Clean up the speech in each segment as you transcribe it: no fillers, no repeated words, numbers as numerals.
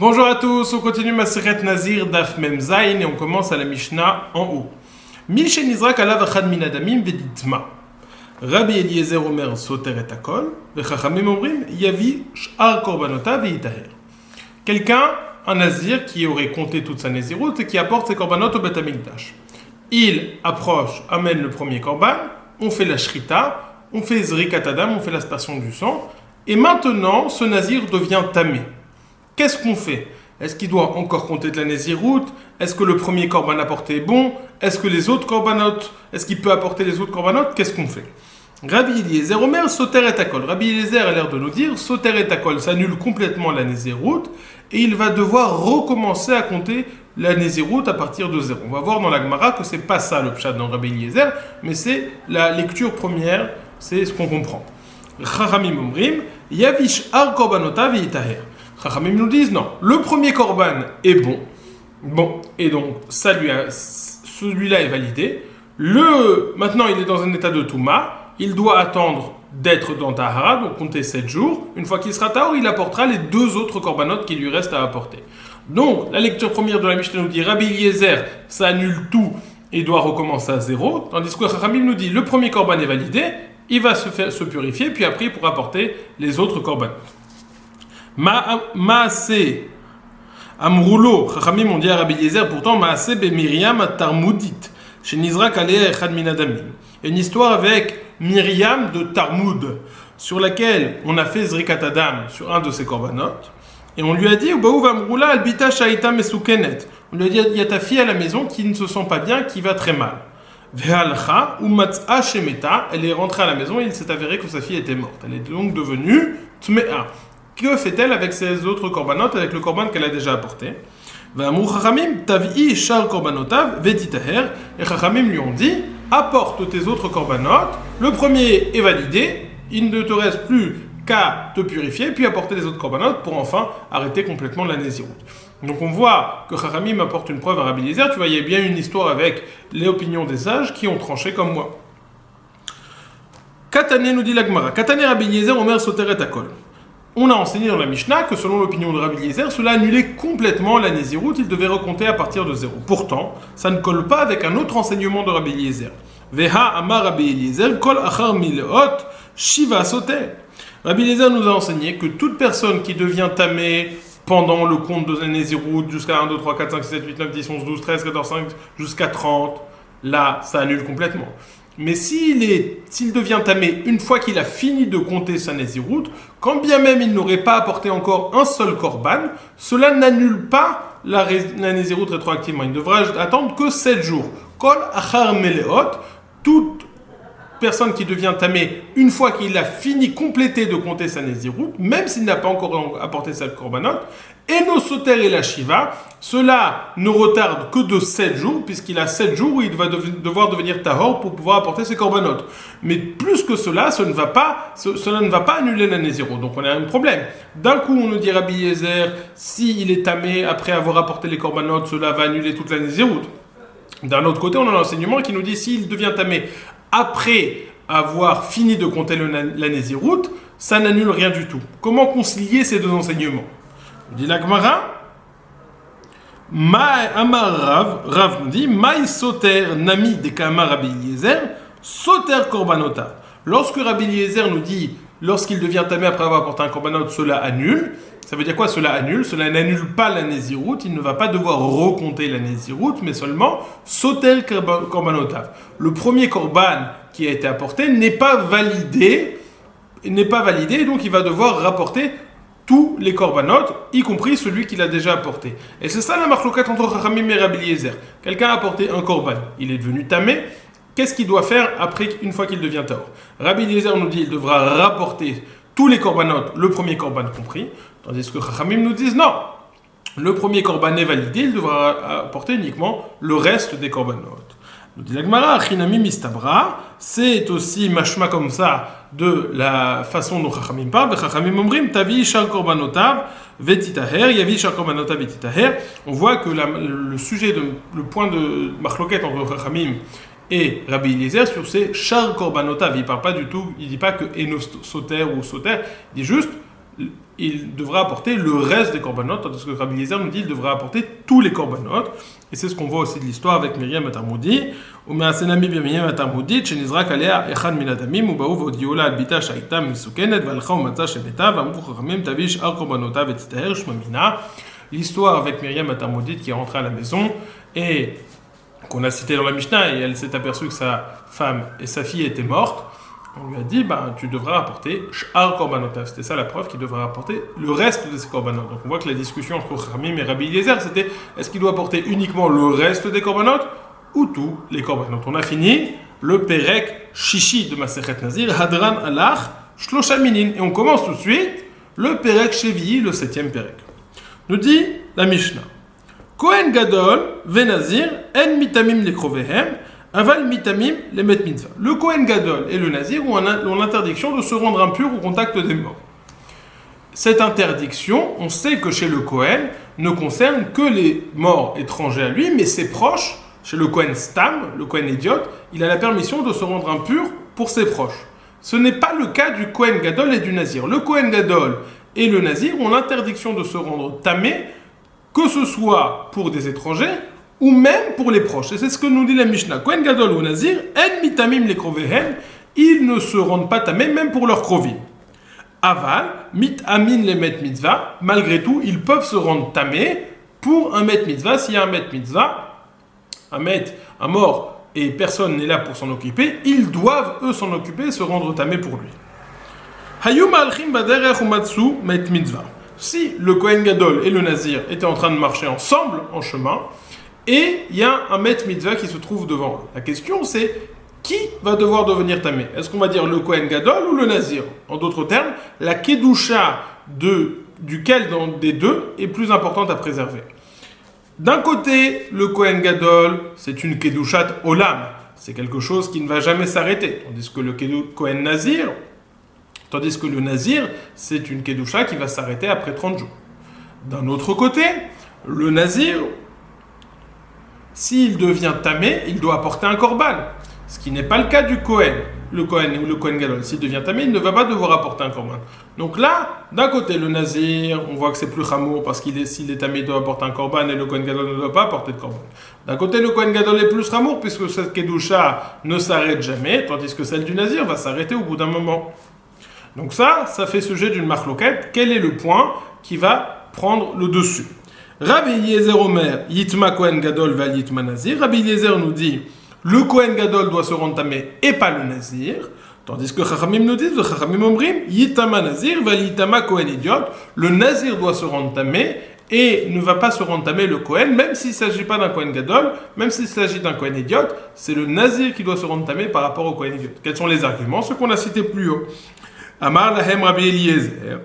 Bonjour à tous, on continue Maseret Nazir Daf Mem Zayin et on commence à la Mishnah en haut. Milchen Nizrak alav achad min adamim veditma. Rabbi Eliezer Omer soter et akol, vechachamim omrim yavi sh'ar korbanotav ve'yitaher. Quelqu'un, un nazir qui aurait compté toute sa naziroute et qui apporte ses korbanot au Bet Hamikdash. Il approche, amène le premier korban, on fait la shrita, on fait zrikat adam, on fait l'aspersion du sang, et maintenant ce nazir devient tamé. Qu'est-ce qu'on fait? Est-ce qu'il doit encore compter de la naziroute? Est-ce que le premier korban apporté est bon? Est-ce que les autres korbanot, est-ce qu'il peut apporter les autres korbanot? Qu'est-ce qu'on fait? Rabbi Eliezer Omer soter et akol. Rabbi Eliezer a l'air de nous dire soter et akol, ça annule complètement la naziroute et il va devoir recommencer à compter la naziroute à partir de zéro. On va voir dans la Gemara que c'est pas ça le pshat dans Rabbi Eliezer, mais c'est la lecture première, c'est ce qu'on comprend. Chachamim omrim yavish ar korbanotav ve'yitaher. Chachamim nous disent non, le premier korban est bon, et donc celui-là est validé. Maintenant il est dans un état de touma, il doit attendre d'être dans Tahara, donc compter 7 jours. Une fois qu'il sera Tahor, il apportera les deux autres korbanot qui lui restent à apporter. Donc la lecture première de la Mishnah nous dit Rabbi Eliezer, ça annule tout, et doit recommencer à zéro, tandis que Chachamim nous dit le premier korban est validé, il va se purifier, puis après il pourra apporter les autres korbanot. Maaseh Amroulo, Chachamim ont dit à Rabbi Eliezer, pourtant Maaseh be Miriam Tarmoudit, chez Nizrak Aleh Echad Min Adamim. Il y a une histoire avec Myriam de Tarmoud, sur laquelle on a fait Zrikat Adam sur un de ses korbanot, et on lui a dit Baou Vamroula Albita Shaita Mesukenet. On lui a dit il y a ta fille à la maison qui ne se sent pas bien, qui va très mal. Vehalcha ou Matzah Shemeta, elle est rentrée à la maison et il s'est avéré que sa fille était morte. Elle est donc devenue Tmea. Que fait-elle avec ses autres korbanot, avec le korban qu'elle a déjà apporté? V'amru chachamim tavi shar korbanotav vetitaher. Et chachamim lui ont dit apporte tes autres korbanot. Le premier est validé, il ne te reste plus qu'à te purifier, puis apporter les autres korbanot pour enfin arrêter complètement la naziroute. Donc on voit que chachamim apporte une preuve à Rabbi Eliezer. Tu vois, il y a bien une histoire avec les opinions des sages qui ont tranché comme moi. Katane nous dit la Gemara. Katane Rabbi Eliezer Omer soter et akol. On a enseigné dans la Mishnah que selon l'opinion de Rabbi Eliezer, cela annulait complètement la naziroute, il devait recompter à partir de zéro. Pourtant, ça ne colle pas avec un autre enseignement de Rabbi Eliezer. Veha amar Rabbi Eliezer kol achar mileot shiva soter. Rabbi Eliezer nous a enseigné que toute personne qui devient tamée pendant le compte de la naziroute jusqu'à 1, 2, 3, 4, 5, 6, 7, 8, 9, 10, 11, 12, 13, 14, 5, jusqu'à 30, là, ça annule complètement. Mais s'il devient tamé une fois qu'il a fini de compter sa naziroute, quand bien même il n'aurait pas apporté encore un seul korban, cela n'annule pas la naziroute rétroactivement. Il devra attendre que 7 jours. Kol achar meleot, toute personne qui devient tamé une fois qu'il a fini, complété de compter sa naziroute, même s'il n'a pas encore apporté sa korbanot, et nos soter et la shiva, cela ne retarde que de 7 jours, puisqu'il a 7 jours où il va devoir devenir tahor pour pouvoir apporter ses korbanot. Mais plus que cela, cela ne va pas annuler la naziroute. Donc on a un problème. D'un coup, on nous dit Rabbi Eliezer, s'il est tamé après avoir apporté les korbanot, cela va annuler toute la naziroute. D'un autre côté, on a un enseignement qui nous dit s'il devient tamé après avoir fini de compter la naziroute, ça n'annule rien du tout. Comment concilier ces deux enseignements? Dit la Gemara, Rav nous dit, Maï soter nami de kama Rabbi Eliezer, soter korbanota. Lorsque Rabbi Eliezer nous dit, lorsqu'il devient tamé après avoir apporté un korbanot, cela annule. Ça veut dire quoi cela annule? Cela n'annule pas la naziroute, il ne va pas devoir recompter la naziroute, mais seulement soter korbanota. Le premier korban qui a été apporté n'est pas validé, donc il va devoir rapporter tous les korbanot, y compris celui qu'il a déjà apporté. Et c'est ça la marloquette entre Chachamim et Rabbi Eliezer. Quelqu'un a apporté un korban, il est devenu tamé, qu'est-ce qu'il doit faire après, une fois qu'il devient tahor? Rabbi Eliezer nous dit qu'il devra rapporter tous les korbanot, le premier korban compris, tandis que Chachamim nous disent non, le premier korban est validé, il devra apporter uniquement le reste des korbanot. Nous dit la Gemara, Achinami mistabra, c'est aussi mashma comme ça de la façon dont Chachamim parle. Chachamim omrim tavi shar korbanotav vetitaher, yavi shar korbanotav vetitaher. On voit que le point de machloket entre Chachamim et Rabbi Eliezer sur ces shar korbanotav. Il parle pas du tout, il dit pas que enos soter ou soter, il dit juste il devra apporter le reste des corbanotes, tandis que Rabbi Eliezer nous dit qu'il devra apporter tous les corbanotes. Et c'est ce qu'on voit aussi de l'histoire avec Myriam et Tarmoudi. ומעשנמי במרים התרמודית שנזרק עליה אחד מן הדמים ובאו והודיעו לה על ביתה שהייתה מסוכנת והלכה ומצאה שמתה ואמרו חכמים תביא שאר קורבנותיו ותטהר שמה מינה. L'histoire avec Myriam Tarmoudite qui est rentrée à la maison et qu'on a cité dans la Mishnah, et elle s'est aperçue que sa femme et sa fille étaient mortes. On lui a dit, tu devras apporter Sh'ar Korbanot. C'était ça la preuve qu'il devra apporter le reste de ses Korbanot. Donc on voit que la discussion entre Khamim et Rabbi Eliezer, c'était est-ce qu'il doit apporter uniquement le reste des Korbanot ou tous les Korbanot. On a fini le Perek Shishi de Masechet Nazir, Hadran Alach Shlosha Minin. Et on commence tout de suite le Perek Shevi, le 7e Perek. Nous dit la Mishnah. Kohen Gadol Venazir En Mitamim Lekrovehem Aval mitamim les met mitzvah. Le Kohen Gadol et le Nazir ont l'interdiction de se rendre impur au contact des morts. Cette interdiction, on sait que chez le Kohen, ne concerne que les morts étrangers à lui, mais ses proches, chez le Kohen Stam, le Kohen idiote, il a la permission de se rendre impur pour ses proches. Ce n'est pas le cas du Kohen Gadol et du Nazir. Le Kohen Gadol et le Nazir ont l'interdiction de se rendre tamé, que ce soit pour des étrangers, ou même pour les proches. Et c'est ce que nous dit la Mishnah. Kohen Gadol ou Nazir, en mitamim les krovehem, ils ne se rendent pas tamés, même pour leur krovim. Aval, mit amin les met mitzvah, malgré tout, ils peuvent se rendre tamés pour un met mitzvah. S'il y a un met mitzvah, un mort, et personne n'est là pour s'en occuper, ils doivent, eux, s'en occuper et se rendre tamés pour lui. Hayum alchim baderech umatsu met mitzvah. Si le Kohen Gadol et le Nazir étaient en train de marcher ensemble, en chemin, et il y a un Met Mitzvah qui se trouve devant eux. La question c'est, qui va devoir devenir tamé? Est-ce qu'on va dire le Kohen Gadol ou le Nazir? En d'autres termes, la Kedusha duquel des deux est plus importante à préserver. D'un côté, le Kohen Gadol, c'est une Kedushat Olam. C'est quelque chose qui ne va jamais s'arrêter. Tandis que le Kohen Nazir, le Nazir, c'est une Kedusha qui va s'arrêter après 30 jours. D'un autre côté, le Nazir, s'il devient tamé, il doit apporter un korban. Ce qui n'est pas le cas du Kohen. Le Kohen ou le Kohen Gadol, s'il devient tamé, il ne va pas devoir apporter un korban. Donc là, d'un côté, le Nazir, on voit que c'est plus chamour parce s'il est tamé, il doit apporter un korban et le Kohen Gadol ne doit pas apporter de korban. D'un côté, le Kohen Gadol est plus chamour puisque cette Kedusha ne s'arrête jamais, tandis que celle du Nazir va s'arrêter au bout d'un moment. Donc ça fait sujet d'une marloquette. Quel est le point qui va prendre le dessus? Rabbi Eliezer Omer, Yitma Kohen Gadol val Yitma Nazir. Rabbi Eliezer nous dit, le Kohen Gadol doit se rendre tamé et pas le Nazir. Tandis que Chachamim nous disent, Chachamim Omrim, Yitama Nazir val Yitama Kohen idiote. Le Nazir doit se rendre tamé et ne va pas se rendre tamé le Kohen, même s'il ne s'agit pas d'un Kohen Gadol, même s'il s'agit d'un Kohen idiote, c'est le Nazir qui doit se rendre tamé par rapport au Kohen idiote. Quels sont les arguments? Ceux qu'on a cités plus haut. Amar lahem Rabbi Eliezer.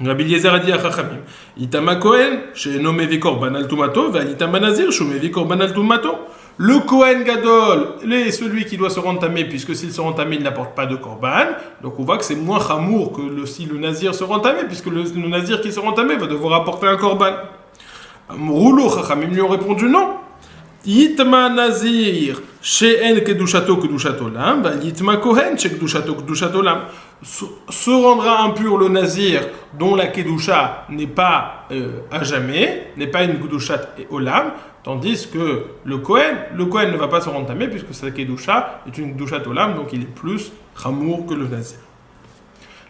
Rabbi Eliezer a dit à Chachamim, Itama Kohen, she'eno mevi korban al tumato, ve'al Itama Nazir, she'u mevi korban al tumato. Le Kohen Gadol est celui qui doit se rendre tamé, puisque s'il se rend tamé, il n'apporte pas de korban. Donc on voit que c'est moins chamour que si le Nazir se rend tamé, puisque le Nazir qui se rend tamé va devoir apporter un korban. Roulo, Chachamim lui ont répondu non. Yitma Nazir, she'en kedushato kedushato lam, ve'al Yitma Kohen, she'kedushato kedushato lam. Se rendra impur le Nazir dont la Kedusha n'est pas à jamais, n'est pas une Kedushat et Olam, tandis que le Kohen ne va pas se rendre tamé puisque sa Kedusha est une Kedushat Olam, donc il est plus Chamour que le Nazir.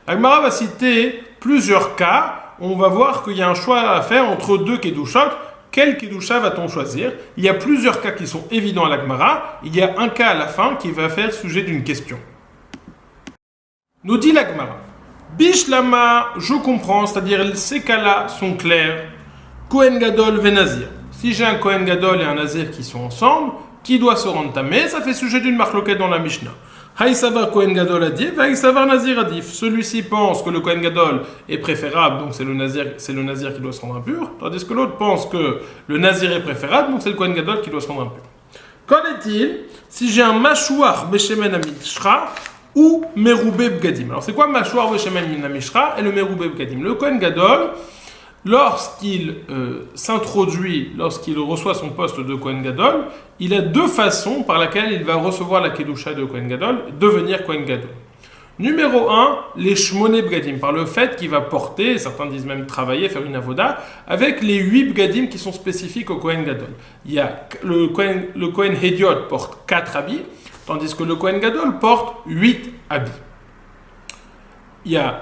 La Gemara va citer plusieurs cas, on va voir qu'il y a un choix à faire entre deux Kedushat. Quel Kedusha va-t-on choisir? Il y a plusieurs cas qui sont évidents à la Gemara, il y a un cas à la fin qui va faire sujet d'une question. Nous dit la Gemara, Bishlama, je comprends, c'est-à-dire ces cas-là sont clairs. Kohen Gadol ve Nazir. Si j'ai un Kohen Gadol et un Nazir qui sont ensemble, qui doit se rendre tamé? Ça fait sujet d'une marloquette dans la Mishnah. Haïsavar Kohen Gadol adif, Haïsavar Nazir adif. Celui-ci pense que le Kohen Gadol est préférable, donc c'est le Nazir qui doit se rendre impur, tandis que l'autre pense que le Nazir est préférable, donc c'est le Kohen Gadol qui doit se rendre impur. Qu'en est-il si j'ai un Mashouach Beshemen Amishra ou Meroubé Bgadim? Alors c'est quoi Mashouach Beshemen Amishra et le Meroubé Bgadim? Le Kohen Gadol, lorsqu'il s'introduit, lorsqu'il reçoit son poste de Kohen Gadol, il a deux façons par lesquelles il va recevoir la Kedusha de Kohen Gadol, devenir Kohen Gadol. Numéro 1, les shmoné bgadim, par le fait qu'il va porter, certains disent même travailler, faire une avoda, avec les 8 bgadim qui sont spécifiques au Kohen Gadol. Il y a le Kohen Hediot porte 4 habits, tandis que le Kohen Gadol porte 8 habits.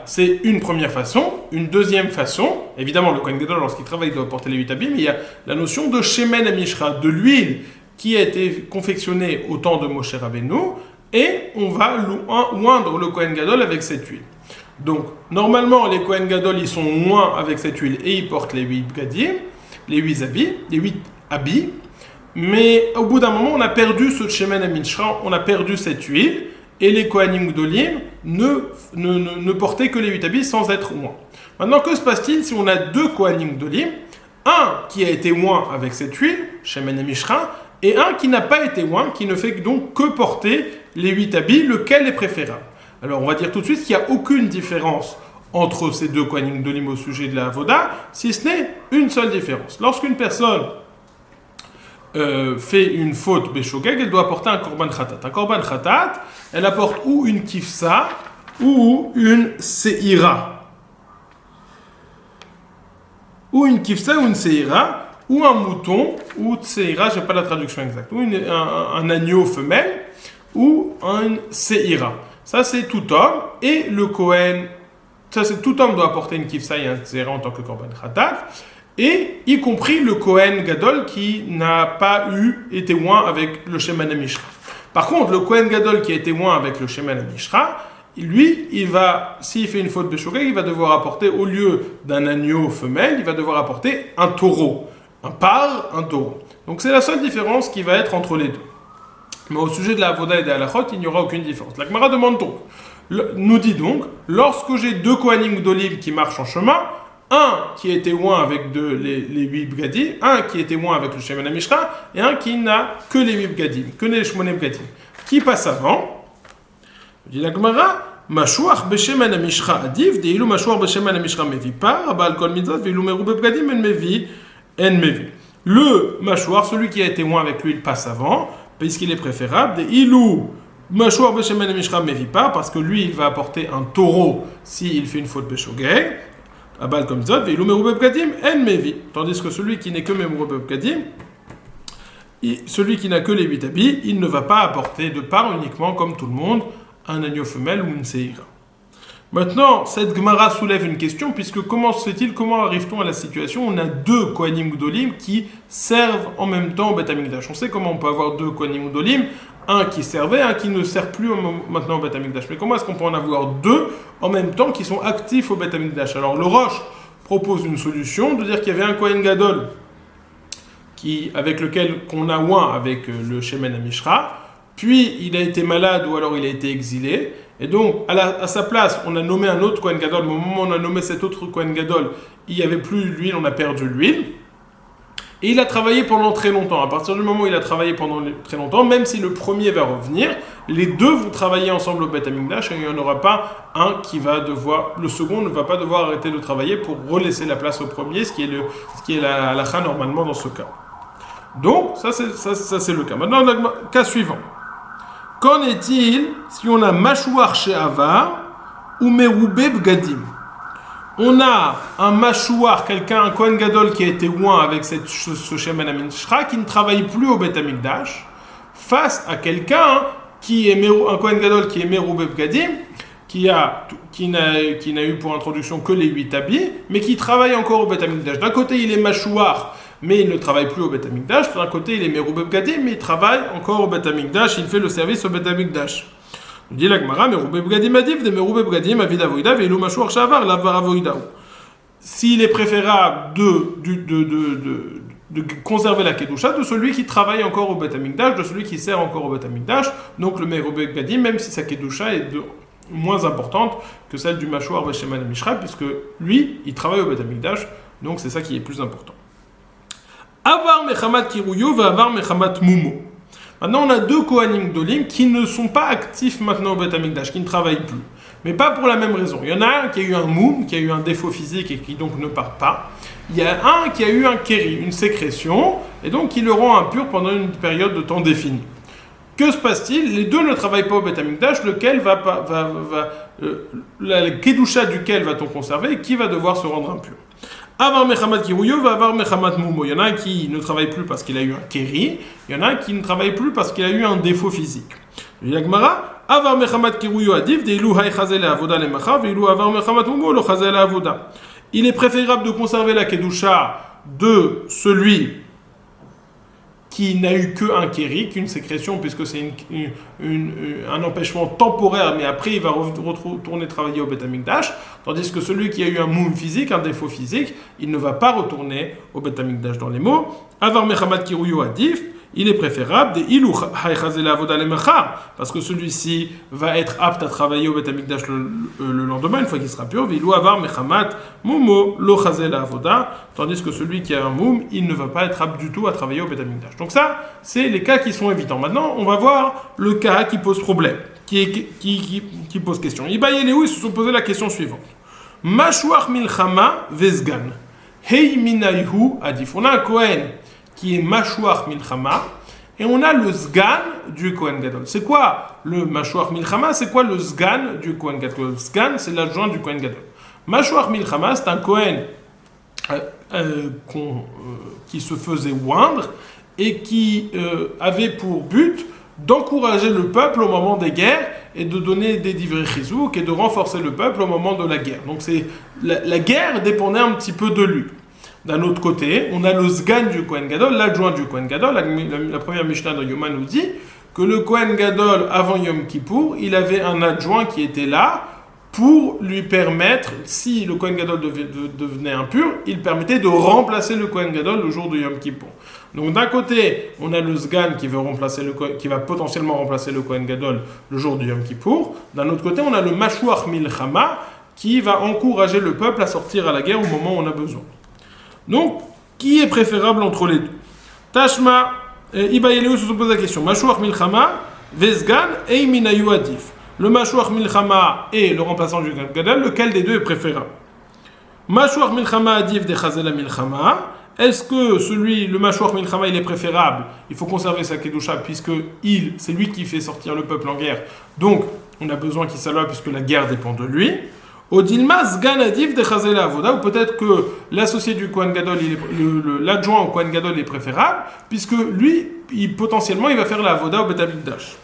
C'est une première façon. Une deuxième façon, évidemment, le Kohen Gadol, lorsqu'il travaille, il doit porter les 8 habits, mais il y a la notion de shemen amishra, de l'huile qui a été confectionnée au temps de Moshe Rabbeinu, et on va oindre le Kohen Gadol avec cette huile. Donc, normalement, les Kohen Gadol, ils sont moins avec cette huile et ils portent les 8 bgadim, les 8 habits, mais au bout d'un moment, on a perdu ce shemen amishra, on a perdu cette huile, et les Kohanim Gdolim ne portaient que les 8 habits sans être oints. Maintenant, que se passe-t-il si on a 2 Kohanim Gdolim, un qui a été oint avec cette huile, shemen amishra, et un qui n'a pas été oint, qui ne fait donc que porter les 8 habits, lequel est préférable? Alors on va dire tout de suite qu'il n'y a aucune différence entre ces 2 Kohanim Gdolim au sujet de la Avoda, si ce n'est une seule différence. Lorsqu'une personne fait une faute Beshogeg, elle doit apporter un Korban Khatat. Un Korban Khatat, elle apporte ou une Kifsa ou une Seira. Ou une Kifsa ou une Seira, ou un mouton, ou Tseira, je n'ai pas la traduction exacte, ou un agneau femelle, ou un Seira. Ça c'est tout homme, et le Kohen, tout homme doit apporter une Kifsa et un Tseira en tant que Korban Khatat, et y compris le Kohen Gadol qui n'a pas été oint avec le Shemen HaMishra. Par contre, le Kohen Gadol qui a été oint avec le Shemen HaMishra, lui, s'il fait une faute de Shogeg, il va devoir apporter, au lieu d'un agneau femelle, il va devoir apporter un taureau. Un taureau. Donc c'est la seule différence qui va être entre les deux. Mais au sujet de la Avoda et de la Halachot, il n'y aura aucune différence. La Gemara demande donc, nous dit donc, lorsque j'ai 2 Kohanim Gdolim qui marchent en chemin, un qui a été oint avec les 8 bgadim, un qui a été oint avec le Shemen HaMishra, et un qui n'a que les 8 bgadim, que les Shmoné bgadim. Qui passe avant? Dit la Gemara, Mashuach b'Shemen HaMishra adif, de'ilu Mashuach b'Shemen HaMishra mevi par, ba'al kol mitzvot, ve'ilu merube bgadim en mevi. Le mâchoire, celui qui a été oint avec l'huile, passe avant, puisqu'il est préférable. Des ilou, mâchoire beshemen mishra mevi pas, parce que lui, il va apporter un taureau s'il fait une faute beshogeg. Abal comme zot, ilou merube bgadim en mevi. Tandis que celui qui n'est que merube bgadim, celui qui n'a que les 8 habits, il ne va pas apporter de part uniquement, comme tout le monde, un agneau femelle ou une séira. Maintenant, cette Gemara soulève une question, puisque comment arrive-t-on à la situation où on a 2 Kohanim Gdolim qui servent en même temps au Beth Amikdash? On sait comment on peut avoir 2 Kohanim Gdolim, un qui servait, un qui ne sert plus maintenant au Beth Amikdash. Mais comment est-ce qu'on peut en avoir 2 en même temps qui sont actifs au Beth Amikdash? Alors le Rosh propose une solution, de dire qu'il y avait un Kohen Gadol avec lequel qu'on a oint avec le Shemen HaMishra, puis il a été malade ou alors il a été exilé, et donc à sa place on a nommé un autre Kohen Gadol, mais au moment où on a nommé cet autre Kohen Gadol, il n'y avait plus l'huile, on a perdu l'huile, et il a travaillé pendant très longtemps. À partir du moment où il a travaillé pendant très longtemps, même si le premier va revenir, les deux vont travailler ensemble au Beth Amikdash, et il n'y en aura pas un qui va devoir, le second ne va pas devoir arrêter de travailler pour relaisser la place au premier, ce qui est la halakha normalement dans ce cas. Donc ça c'est le cas. Maintenant le cas suivant. Qu'en est-il si on a mâchoire chez Avar ou Meroubé Bgadim? On a un mâchoire, un Kohen Gadol qui a été oint avec ce Shemen HaMishra, qui ne travaille plus au Beth Amikdash, face à quelqu'un un Kohen Gadol qui est Meroubé Bgadim, qui n'a eu pour introduction que les 8 habits, mais qui travaille encore au Beth Amikdash. D'un côté, il est mâchoire, mais il ne travaille plus au Beth Amikdash. D'un côté, il est Meroubé Bgadim, mais il travaille encore au Beth Amikdash. Il fait le service au Beth Amikdash. On dit la Gemara, Meroubé Bgadim adif, de Meroubé Bgadim avid avoida, veilou mâchoire shavar, lavar avoida. S'il est préférable de conserver la kedusha de celui qui travaille encore au Beth Amikdash, de celui qui sert encore au Beth Amikdash, donc le Meroubé Bgadim, même si sa kedusha est moins importante que celle du mâchoire Shemen HaMishra, puisque lui, il travaille au Beth Amikdash, donc c'est ça qui est plus important. Avar mechamat kiruyo va avar mechamat mumo. Maintenant, on a 2 Kohanim Gdolim qui ne sont pas actifs maintenant au Beth Amikdash, qui ne travaillent plus. Mais pas pour la même raison. Il y en a un qui a eu un moum, qui a eu un défaut physique et qui donc ne part pas. Il y a un qui a eu un kéri, une sécrétion, et donc qui le rend impur pendant une période de temps définie. Que Que se passe-t-il? Les deux ne travaillent pas au Beth Amikdash, lequel la kedusha duquel va-t-on conserver et qui va devoir se rendre impur? Avar Mechamat Kirouyo va avoir Mechamat Moumo. Il y en a un qui ne travaille plus parce qu'il a eu un kéri, il y en a un qui ne travaille plus parce qu'il a eu un défaut physique. L'Agmara, Avar Mechamat Kirouyo Adif, Deilu Hay Chazele Avoda le Macha, Veilu Avar Mechamat Moumo lo Chazele Avoda. Il est préférable de conserver la kedusha de celui qui n'a eu qu'un kéri, qu'une sécrétion, puisque c'est un empêchement temporaire, mais après il va retourner travailler au Beth Amikdash, tandis que celui qui a eu un moum physique, un défaut physique, il ne va pas retourner au Beth Amikdash dans les mots. Avar Mechamat Kirouyo Adif, il est préférable des ilou haychazela avoda lemachar, parce que celui-ci va être apte à travailler au Beth Amikdash le lendemain, une fois qu'il sera pur, ilou avar mechamat mumo lo chazela avoda, tandis que celui qui a un moum, il ne va pas être apte du tout à travailler au Beth Amikdash. Donc ça, c'est les cas qui sont évidents. Maintenant, on va voir le cas qui pose problème, qui pose question. Iba et Léou, ils se sont posé la question suivante. Mashouach milchama vezgan, hei minayhu adif. On a un Kohen qui est Mashouach Milchama, et on a le Sgan du Kohen Gadol. C'est quoi le Mashouach Milchama? C'est quoi le Sgan du Kohen Gadol? Le Sgan, c'est l'adjoint du Kohen Gadol. Mashouach Milchama, c'est un Kohen qui se faisait oindre et qui avait pour but d'encourager le peuple au moment des guerres et de donner des divrei chizouk et de renforcer le peuple au moment de la guerre. Donc la guerre dépendait un petit peu de lui. D'un autre côté, on a le Sgan du Kohen Gadol, l'adjoint du Kohen Gadol. La première Mishnah de Yoma nous dit que le Kohen Gadol, avant Yom Kippour, il avait un adjoint qui était là pour lui permettre, si le Kohen Gadol devenait impur, il permettait de remplacer le Kohen Gadol le jour de Yom Kippour. Donc d'un côté, on a le Sgan qui va potentiellement remplacer le Kohen Gadol le jour de Yom Kippour. D'un autre côté, on a le Mashouach Milchama qui va encourager le peuple à sortir à la guerre au moment où on a besoin. Donc, qui est préférable entre les deux? Tashma, Iba Yeleu se pose la question. Mashouach Milchama, Vezgan, et Minayu Adif. Le Mashouach Milchama et le remplaçant du Gadol, lequel des deux est préférable? Mashouach Milchama Adif de Chazela Milchama. Est-ce que le Mashouach Milchama, il est préférable? Il faut conserver sa kedusha puisque c'est lui qui fait sortir le peuple en guerre. Donc, on a besoin qu'il s'alloie puisque la guerre dépend de lui. Odilma Sgan Adif de Chazela Avoda, ou peut-être que l'associé du Kohen Gadol, l'adjoint au Kohen Gadol est préférable, puisque lui, potentiellement, il va faire la Avoda au Beth Amikdash.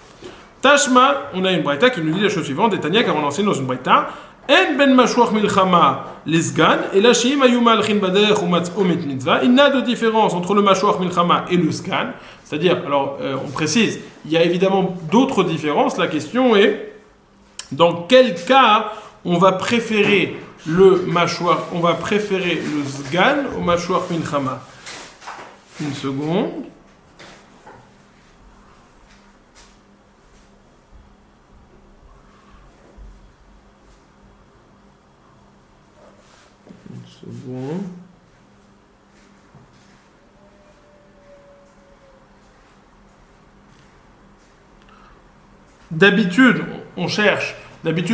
Tashma, on a une braïta qui nous dit la chose suivante, des Tania, car on enseigne dans une braïta, En ben Mashouach Milchama les Sgan, et la Shim Ayuma Alchin Bader ou Met Mitzvah. Il n'y a de différence entre le Mashouach Milchama et le Sgan, c'est-à-dire, alors on précise, il y a évidemment d'autres différences, la question est, dans quel cas on va préférer le Sgan au Mashouach Milchama. Une seconde. D'habitude,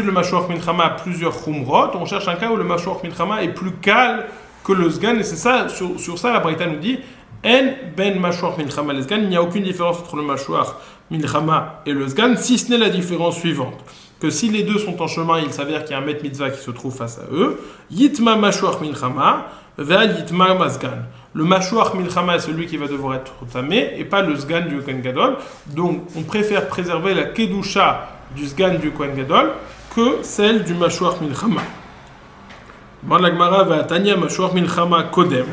le Mashouach Milchama a plusieurs chumrot. On cherche un cas où le Mashouach Milchama est plus calme que le Sgan. Et c'est ça, sur ça, la Braïta nous dit En ben Mashouach Milchama le Sgan. Il n'y a aucune différence entre le Mashouach Milchama et le Sgan, si ce n'est la différence suivante. Que si les deux sont en chemin, il s'avère qu'il y a un Met Mitzvah qui se trouve face à eux. Yitma Mashouach Milchama, Ve'al Yitma Masgan. Le Mashouach Milchama est celui qui va devoir être tamé et pas le Sgan du Kohen Gadol. Donc, on préfère préserver la Kedusha du Sgan du Kohen Gadol que celle du Mashouach Milchama. La Gemara va Tanya Mashouach Milchama Kodem,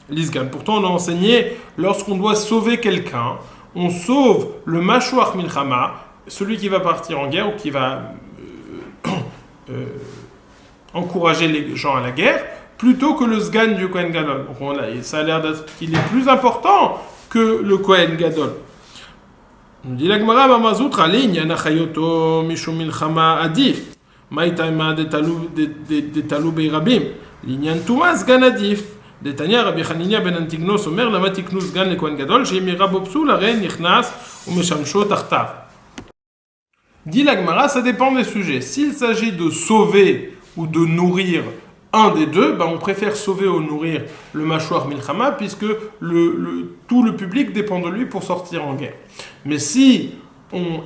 l'Isgan. Pourtant, on a enseigné, lorsqu'on doit sauver quelqu'un, on sauve le Mashouach Milchama, celui qui va partir en guerre ou qui va encourager les gens à la guerre, plutôt que le Sgan du Kohen Gadol. Donc ça a l'air d'être qu'il est plus important que le Kohen Gadol. On dit la Gemara, Mamazoutra, ligne, Nachayoto, Mishum Milchama, Adif, Maïtaima, de Talou Beirabim, Lignan Touma, Sgan Adif, de Tania, Rabbi Chaninia ben Antignos, Omer, Lamatiknu Sgan, le Kohen Gadol, Shemira Bopsou, la reine, Nichnas, ou Meshamsho, Tartav. Dit la Gemara, ça dépend des sujets. S'il s'agit de sauver ou de nourrir un des deux, on préfère sauver ou nourrir le Mashouach Milchama, puisque tout le public dépend de lui pour sortir en guerre. Mais si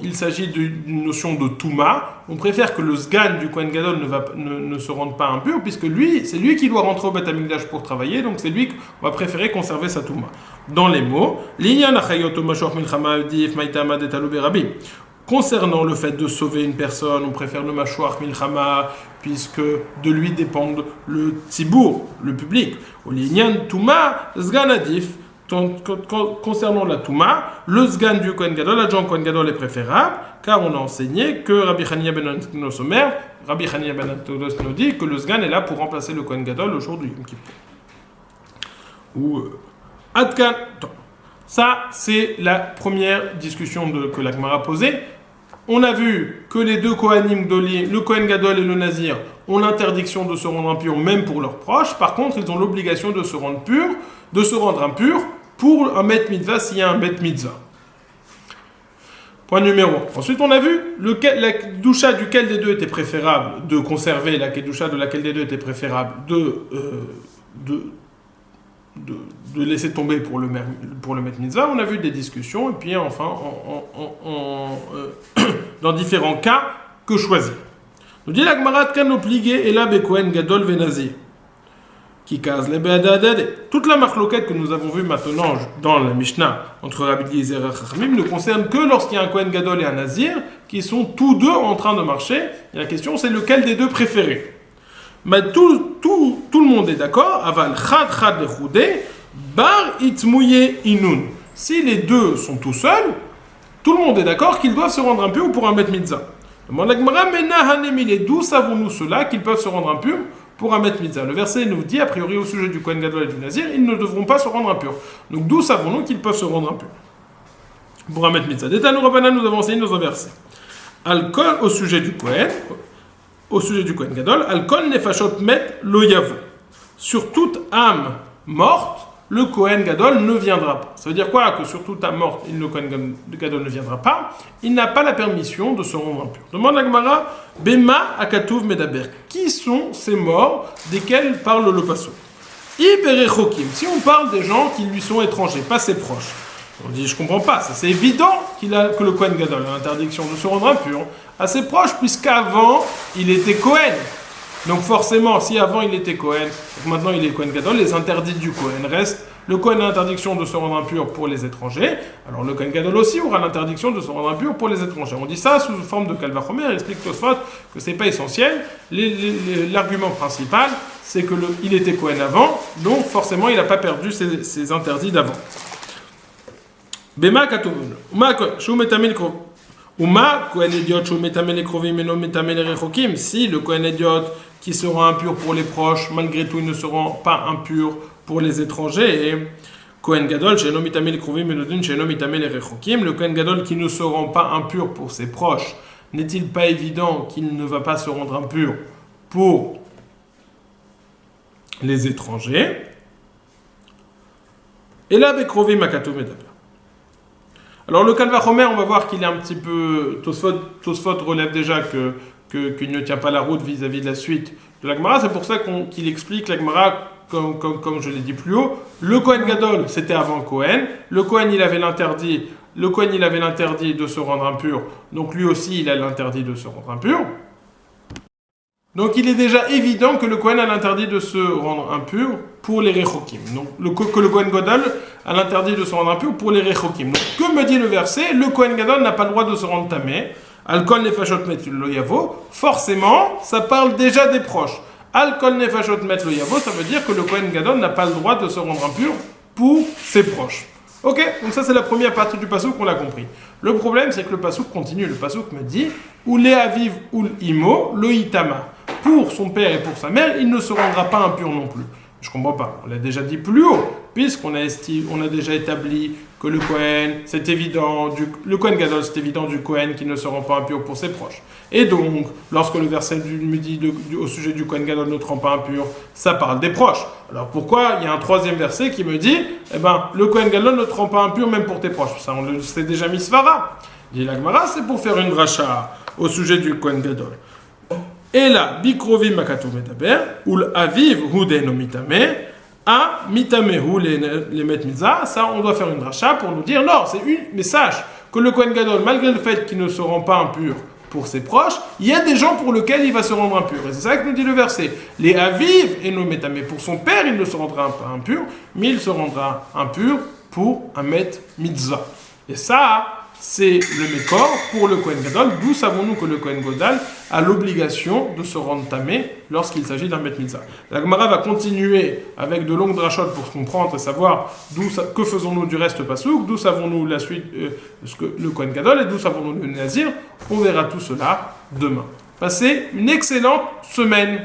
il s'agit d'une notion de Touma. On préfère que le Sgan du Kohen Gadol ne se rende pas impur, puisque c'est lui qui doit rentrer au Beth Amikdash pour travailler, donc c'est lui qu'on va préférer conserver sa Touma. Dans les mots, concernant le fait de sauver une personne, on préfère le Mashouach Milchama, puisque de lui dépendent le Tzibour, le public. Au Linyan Touma, Sgan Adif. Concernant la Touma, le Sgan du Kohen Gadol, l'adjoint Kohen Gadol est préférable, car on a enseigné que Rabbi Chania ben Antonos Omer, Rabbi Chania ben Antonos nous dit que le Sgan est là pour remplacer le Kohen Gadol le jour du Yom Kippur. Ou Adkan. Ça, c'est la première discussion que la Gemara a posée. On a vu que les deux Kohanim Gdolim, le Kohen Gadol et le Nazir, ont l'interdiction de se rendre impurs même pour leurs proches. Par contre, ils ont l'obligation de se rendre impurs pour un Bet Mitzvah s'il y a un Bet Mitzvah. Point numéro 1. Ensuite, on a vu la Kedusha duquel des deux était préférable de conserver, la Kedusha de laquelle des deux était préférable de laisser tomber pour le Bet Mitzvah. On a vu des discussions, et puis enfin, dans différents cas, que choisir. Nous dit la Gemara kan obligé et la Kohen Gadol Venazir. Qui case les Be'adadad. Toute la marloquette que nous avons vue maintenant dans la Mishnah entre Rabbi Eliezer et Chachamim ne concerne que lorsqu'il y a un Kohen Gadol et un Nazir qui sont tous deux en train de marcher. Et la question c'est lequel des deux préférés. Mais tout le monde est d'accord. Aval chad lechoudé bar itmouye inun. Si les deux sont tout seuls, tout le monde est d'accord qu'ils doivent se rendre impurs pour un Bet Mitzvah. Demande la Gemara, d'où savons-nous cela qu'ils peuvent se rendre impurs pour un Bet Mitzvah? Le verset nous dit, a priori au sujet du Kohen Gadol et du Nazir, ils ne devront pas se rendre impurs. Donc d'où savons-nous qu'ils peuvent se rendre impurs pour un Bet Mitzvah? D'Etanu Rabbanan, nous avons enseigné dans un verset. Alcool au sujet du Kohen Gadol, Alcool nefashot met lo yavo. Sur toute âme morte, le Kohen Gadol ne viendra pas. Ça veut dire quoi? Que sur toute âme morte, le Kohen Gadol ne viendra pas. Il n'a pas la permission de se rendre impur. Demande la Gemara, Bema akatuv medaber. Qui sont ces morts desquels parle le pasuk? Iberechokim. Si on parle des gens qui lui sont étrangers, pas ses proches. On dit, je comprends pas, ça c'est évident que le Kohen Gadol a l'interdiction de se rendre impur à ses proches, puisqu'avant, il était Kohen. Donc forcément, si avant il était Kohen, et maintenant il est Kohen Gadol, les interdits du Kohen restent. Le Kohen a l'interdiction de se rendre impur pour les étrangers, alors le Kohen Gadol aussi aura l'interdiction de se rendre impur pour les étrangers. On dit ça sous forme de Kalvachomer, il explique Tosfot que c'est pas essentiel. L'argument principal, c'est qu'il était Kohen avant, donc forcément il n'a pas perdu ses interdits d'avant. Bema Katovun, Uma Kohen Idiot, si le Kohen Idiot qui sera impur pour les proches, malgré tout il ne sera pas impur pour les étrangers. Et Kohen Gadol, le Kohen Gadol qui ne se rend pas impur pour ses proches, n'est-il pas évident qu'il ne va pas se rendre impur pour les étrangers? Et là, Bekrovim Makato Medaber. Alors le Kalvachomer, on va voir qu'il est un petit peu... Tosfot relève déjà qu'il ne tient pas la route vis-à-vis de la suite de la Gemara. C'est pour ça qu'il explique la Gemara, comme je l'ai dit plus haut. Le Kohen Gadol, c'était avant Kohen. Le Kohen, il avait l'interdit de se rendre impur. Donc lui aussi, il a l'interdit de se rendre impur. Donc il est déjà évident que le Kohen a l'interdit de se rendre impur pour les Rechokim. Donc que le Kohen Gadol a l'interdit de se rendre impur pour les Rechokim. Donc que me dit le verset? Le Kohen Gadol n'a pas le droit de se rendre tamé. Alkol nefashot met lo yavo. Forcément, ça parle déjà des proches. Alkol nefashot met lo yavo, ça veut dire que le Kohen Gadol n'a pas le droit de se rendre impur pour ses proches. Ok, donc ça c'est la première partie du passouk, on l'a compris. Le problème c'est que le passouk continue. Le passouk me dit ou le aviv ou l'imo lo itama. Pour son père et pour sa mère, il ne se rendra pas impur non plus. Je comprends pas. On l'a déjà dit plus haut, puisqu'on a déjà établi que le Kohen, c'est évident, le Kohen Gadol, c'est évident du Kohen qui ne se rend pas impur pour ses proches. Et donc, lorsque le verset me dit au sujet du Kohen Gadol ne te rend pas impur, ça parle des proches. Alors pourquoi il y a un troisième verset qui me dit, le Kohen Gadol ne te rend pas impur même pour tes proches? Ça, on le sait déjà misvara. Dit la Gemara, c'est pour faire une dracha au sujet du Kohen Gadol. Et là, bikrovim makatou metaber, ou l'aviv hu deno mitame, a mitame hu les met mitzah. Ça, on doit faire une dracha pour nous dire non, mais sache que le Kohen Gadol, malgré le fait qu'il ne se rend pas impur pour ses proches, il y a des gens pour lesquels il va se rendre impur. Et c'est ça que nous dit le verset. Les Aviv et nos métamés. Pour son père, il ne se rendra pas impur, mais il se rendra impur pour un Met Mitzvah. Et ça, c'est le Mékor pour le Kohen Gadol. D'où savons-nous que le Kohen Gadol a l'obligation de se rendre tamé lorsqu'il s'agit d'un Met Mitzvah. La Gemara va continuer avec de longues drachot pour comprendre et savoir que faisons-nous du reste pasouk, d'où savons-nous la suite, le Kohen Gadol, et d'où savons-nous le Nazir. On verra tout cela demain. Passez une excellente semaine.